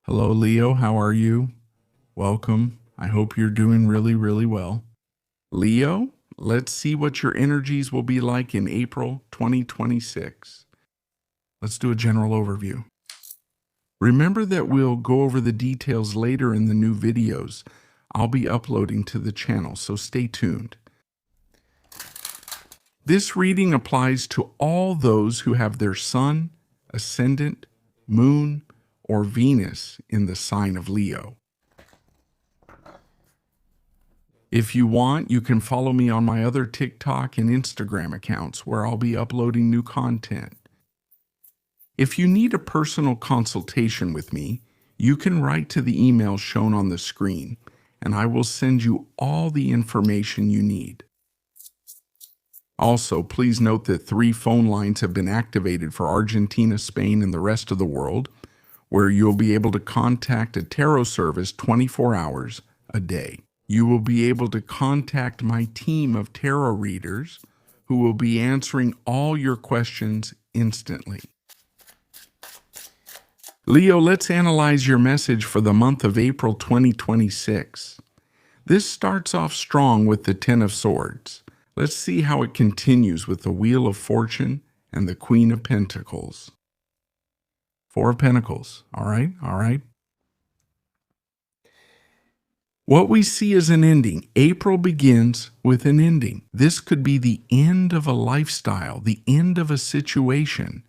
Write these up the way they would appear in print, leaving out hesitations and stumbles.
Hello, Leo. How are you? Welcome. I hope you're doing really, really well. Leo, let's see what your energies will be like in April 2026. Let's do a general overview. Remember that we'll go over the details later in the new videos I'll be uploading to the channel, so stay tuned. This reading applies to all those who have their sun, ascendant, moon, or Venus in the sign of Leo. If you want, you can follow me on my other TikTok and Instagram accounts where I'll be uploading new content. If you need a personal consultation with me, you can write to the email shown on the screen, and I will send you all the information you need. Also, please note that 3 phone lines have been activated for Argentina, Spain, and the rest of the world, where you'll be able to contact a tarot service 24 hours a day. You will be able to contact my team of tarot readers who will be answering all your questions instantly. Leo, let's analyze your message for the month of April 2026. This starts off strong with the Ten of Swords. Let's see how it continues with the Wheel of Fortune and the Queen of Pentacles. 4 of Pentacles. All right. What we see is an ending. April begins with an ending. This could be the end of a lifestyle, the end of a situation,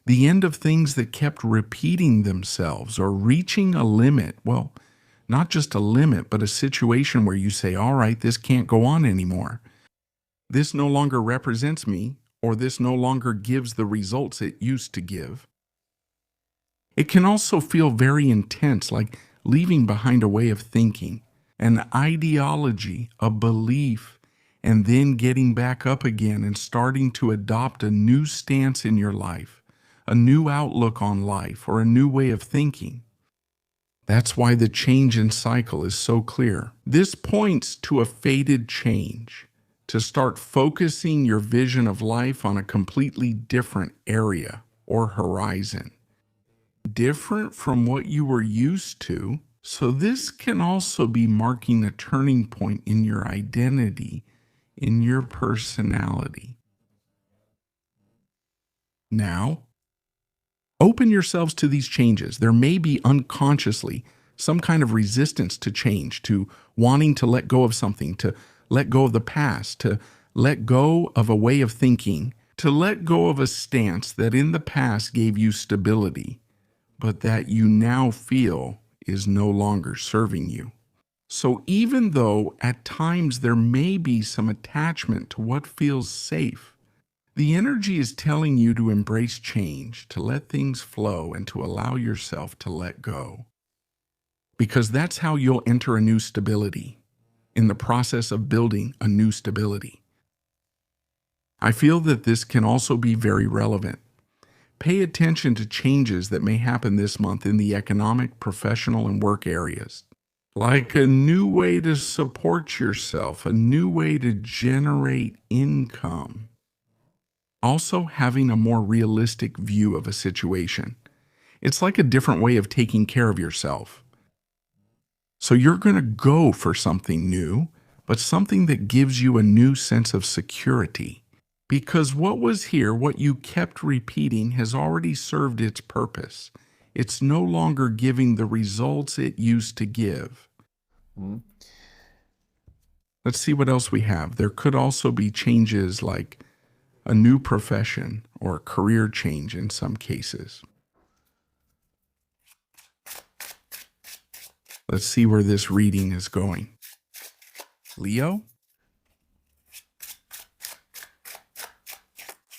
the end of things that kept repeating themselves or reaching a limit. Well, not just a limit, but a situation where you say, all right, this can't go on anymore. This no longer represents me, or this no longer gives the results it used to give. It can also feel very intense, like leaving behind a way of thinking, an ideology, a belief, and then getting back up again and starting to adopt a new stance in your life, a new outlook on life, or a new way of thinking. That's why the change in cycle is so clear. This points to a fated change, to start focusing your vision of life on a completely different area or horizon, different from what you were used to. So this can also be marking a turning point in your identity, in your personality. Now, open yourselves to these changes. There may be unconsciously some kind of resistance to change, to wanting to let go of something, to let go of the past, to let go of a way of thinking, to let go of a stance that in the past gave you stability, but that you now feel is no longer serving you. So even though at times there may be some attachment to what feels safe, the energy is telling you to embrace change, to let things flow, and to allow yourself to let go. Because that's how you'll enter a new stability, in the process of building a new stability. I feel that this can also be very relevant. Pay attention to changes that may happen this month in the economic, professional, and work areas. Like a new way to support yourself, a new way to generate income. Also, having a more realistic view of a situation. It's like a different way of taking care of yourself. So you're going to go for something new, but something that gives you a new sense of security. Because what was here, what you kept repeating, has already served its purpose. It's no longer giving the results it used to give. Let's see what else we have. There could also be changes like a new profession or a career change in some cases. Let's see where this reading is going. Leo?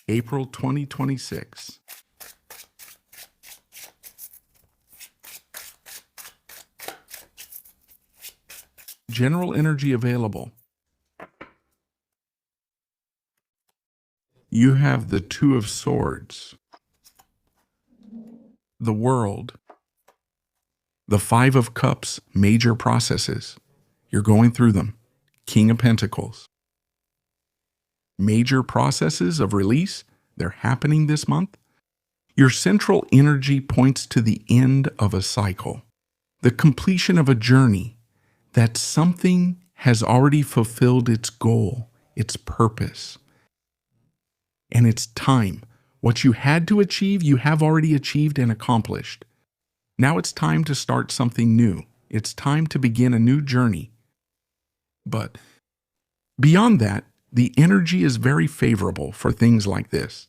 April 2026. General energy available. You have the Two of Swords, the World, the Five of Cups, major processes. You're going through them. King of Pentacles. Major processes of release, they're happening this month. Your central energy points to the end of a cycle. the completion of a journey, that something has already fulfilled its goal, its purpose, and its time. What you had to achieve, you have already achieved and accomplished. Now it's time to start something new. It's time to begin a new journey. But beyond that, the energy is very favorable for things like this.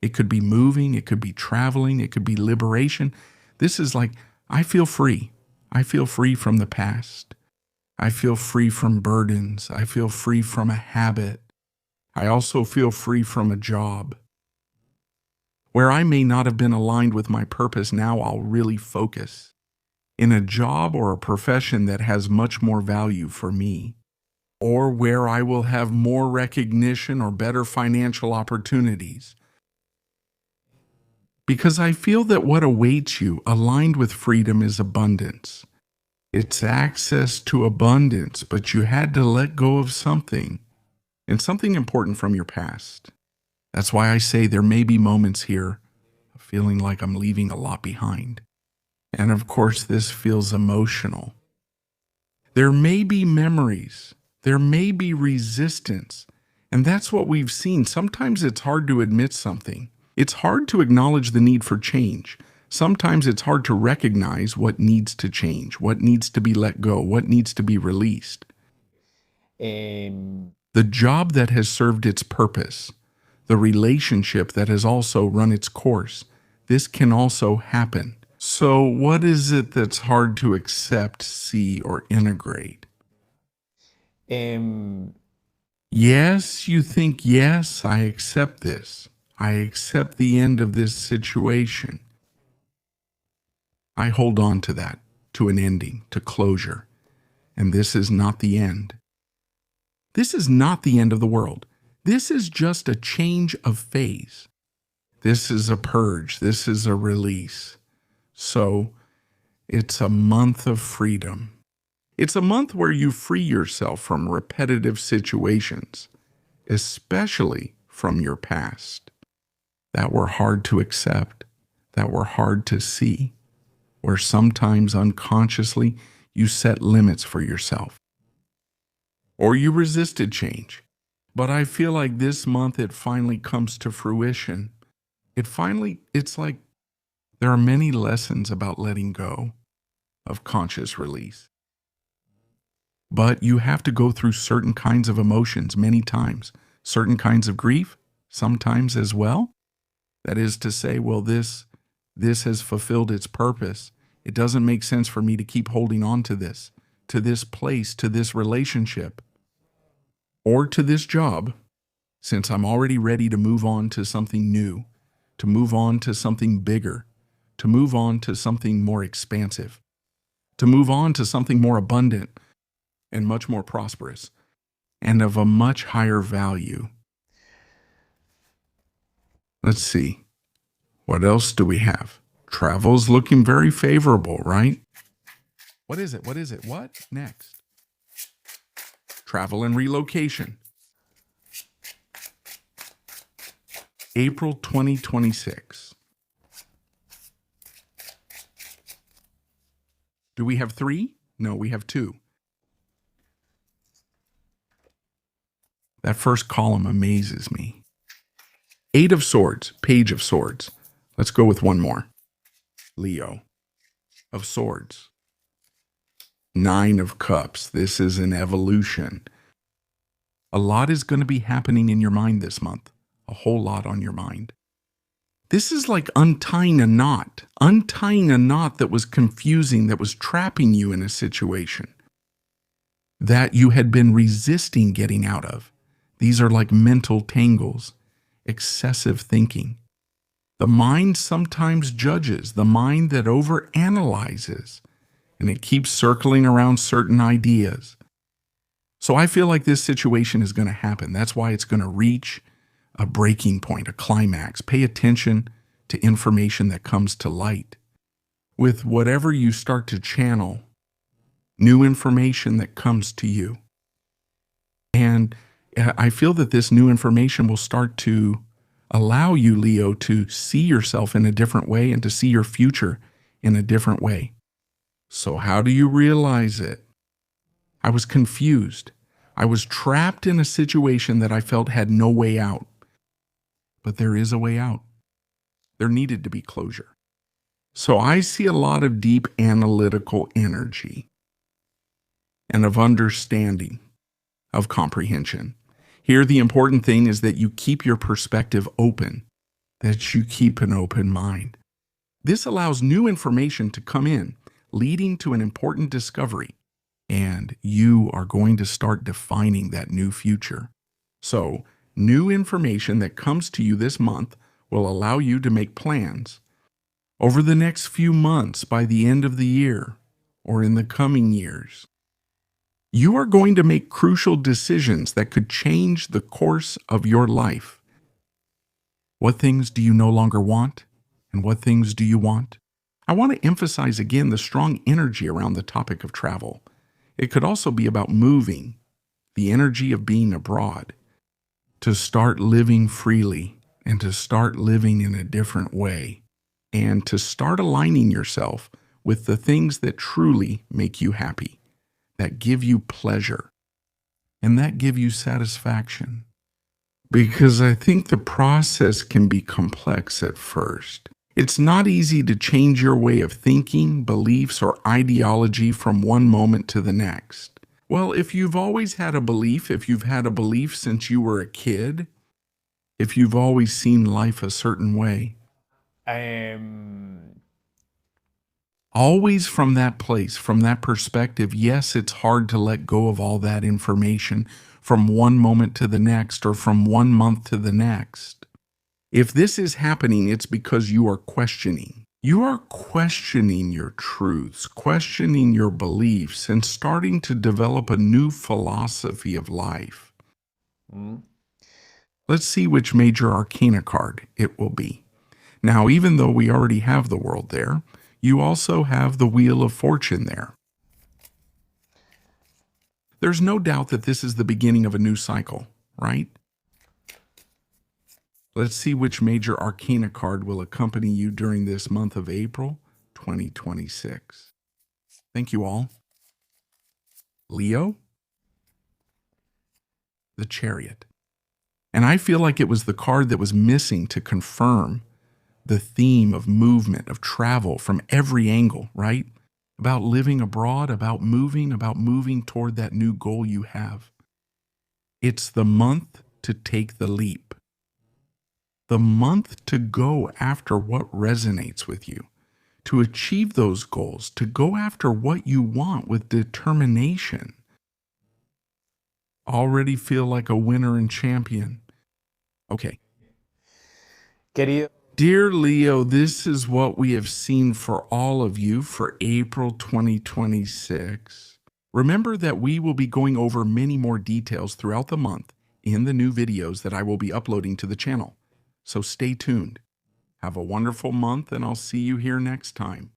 It could be moving, it could be traveling, it could be liberation. This is like, I feel free. I feel free from the past. I feel free from burdens. I feel free from a habit. I also feel free from a job. Where I may not have been aligned with my purpose, now I'll really focus in a job or a profession that has much more value for me, or where I will have more recognition or better financial opportunities. Because I feel that what awaits you, aligned with freedom, is abundance. It's access to abundance, but you had to let go of something, and something important from your past. That's why I say there may be moments here of feeling like I'm leaving a lot behind. And of course, this feels emotional. There may be memories, there may be resistance, and that's what we've seen. Sometimes it's hard to admit something. It's hard to acknowledge the need for change. Sometimes it's hard to recognize what needs to change, what needs to be let go, what needs to be released. The job that has served its purpose, the relationship that has also run its course, this can also happen. So what is it that's hard to accept, see, or integrate? Yes, you think, yes, I accept this. I accept the end of this situation. I hold on to that, to an ending, to closure. And this is not the end. This is not the end of the world. This is just a change of phase. This is a purge. This is a release. So it's a month of freedom. It's a month where you free yourself from repetitive situations, especially from your past, that were hard to accept, that were hard to see, where sometimes unconsciously you set limits for yourself, or you resisted change. But I feel like this month it finally comes to fruition. It's like there are many lessons about letting go, of conscious release. But you have to go through certain kinds of emotions many times, certain kinds of grief, sometimes as well. That is to say, well, this has fulfilled its purpose. It doesn't make sense for me to keep holding on to this place, to this relationship, or to this job, since I'm already ready to move on to something new, to move on to something bigger, to move on to something more expansive, to move on to something more abundant and much more prosperous, and of a much higher value. Let's see. What else do we have? Travel's looking very favorable, right? What is it? What is it? What next? Travel and relocation. April 2026. Do we have 3? No, we have 2. That first column amazes me. 8 of Swords, Page of Swords. Let's go with one more. Leo of Swords. 9 of Cups. This is an evolution. A lot is going to be happening in your mind this month. A whole lot on your mind. This is like untying a knot that was confusing, that was trapping you in a situation that you had been resisting getting out of. These are like mental tangles, excessive thinking. The mind sometimes judges, the mind that overanalyzes, and it keeps circling around certain ideas. So I feel like this situation is going to happen. That's why it's going to reach a breaking point, a climax. Pay attention to information that comes to light. With whatever you start to channel, new information that comes to you. And I feel that this new information will start to allow you, Leo, to see yourself in a different way and to see your future in a different way. So how do you realize it? I was confused. I was trapped in a situation that I felt had no way out. But there is a way out. There needed to be closure. So I see a lot of deep analytical energy and of understanding, of comprehension. Here, the important thing is that you keep your perspective open, that you keep an open mind. This allows new information to come in, leading to an important discovery, and you are going to start defining that new future. So, new information that comes to you this month will allow you to make plans. Over the next few months, by the end of the year, or in the coming years, you are going to make crucial decisions that could change the course of your life. What things do you no longer want? And what things do you want? I want to emphasize again the strong energy around the topic of travel. It could also be about moving, the energy of being abroad, to start living freely and to start living in a different way, and to start aligning yourself with the things that truly make you happy, that give you pleasure, and that give you satisfaction. Because I think the process can be complex at first. It's not easy to change your way of thinking, beliefs, or ideology from one moment to the next. Well, if you've always had a belief, if you've had a belief since you were a kid, if you've always seen life a certain way, always from that place, from that perspective, yes, it's hard to let go of all that information from one moment to the next or from one month to the next. If this is happening, it's because you are questioning. You are questioning your truths, questioning your beliefs, and starting to develop a new philosophy of life. Let's see which major arcana card it will be. Now, even though we already have the world there, you also have the Wheel of Fortune there. There's no doubt that this is the beginning of a new cycle, right? Let's see which major arcana card will accompany you during this month of April 2026. Thank you all. Leo, the Chariot. And I feel like it was the card that was missing to confirm the theme of movement, of travel from every angle, right? About living abroad, about moving toward that new goal you have. It's the month to take the leap. The month to go after what resonates with you, to achieve those goals, to go after what you want with determination. Already feel like a winner and champion. Okay. Dear Leo, this is what we have seen for all of you for April 2026. Remember that we will be going over many more details throughout the month in the new videos that I will be uploading to the channel. So stay tuned. Have a wonderful month, and I'll see you here next time.